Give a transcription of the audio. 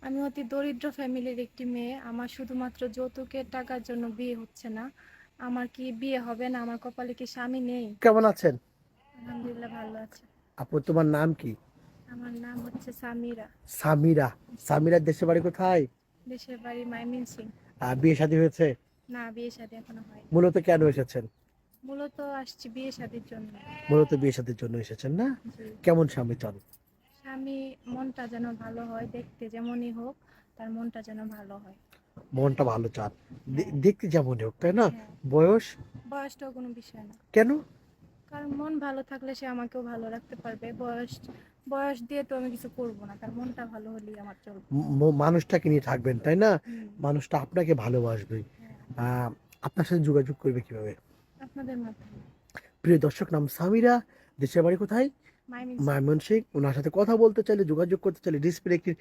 আমি অতি দরিদ্র ফ্যামিলির একটি মেয়ে। আমার শুধুমাত্র যৌতুকের টাকার জন্য বিয়ে হচ্ছে না। আমার কি বিয়ে হবে না? আমার কপালে কি স্বামী নেই? কেমন আছেন? আলহামদুলিল্লাহ, ভালো আছে। আপু, তোমার নাম কি? আমার নাম হচ্ছে সামিরা। সামিরা। সামিরার দেশের বাড়ি কোথায়? দেশের বাড়ি ময়মনসিং। বিয়ে শাদী হয়েছে? না, বিয়ে শাদী এখনো হয়নি। মূলত কেন এসেছেন? মূলত আসছি বিয়ে শাদীর জন্য। মূলত বিয়ে শাদীর জন্য এসেছেন না? জি। কেমন স্বামী চান? স্বামী মনটা যেন ভালো হয়, দেখতে যেমনই হোক, তার মনটা যেন ভালো হয়। মনটা ভালো চান? হ্যাঁ। দেখতে যেমন হোক, তাই না? হ্যাঁ। বয়স? বয়সটাও কোনো বিষয় না। কেন? কারণ মন ভালো থাকলে সে আমাকেও ভালো রাখতে পারবে। বয়স বয়স দিয়ে তো আমি কিছু করব না, তার মনটা ভালো হলেই আমার চলবে। মানুষটাকে নিয়ে থাকবেন, তাই না? হুম। মানুষটা আপনাকে ভালোবাসবে। হ্যাঁ। আহ, আপনার সাথে যোগাযোগ করবে কিভাবে? আপনাদের মাধ্যমে। প্রিয় দর্শক, নাম সামিরা, দেশের বাড়ি কোথায়? ময়মনসিং। ময়মনসিংহ। ওনার সাথে কথা বলতে চাইলে, যোগাযোগ করতে চাইলে ডিসপ্লে একটি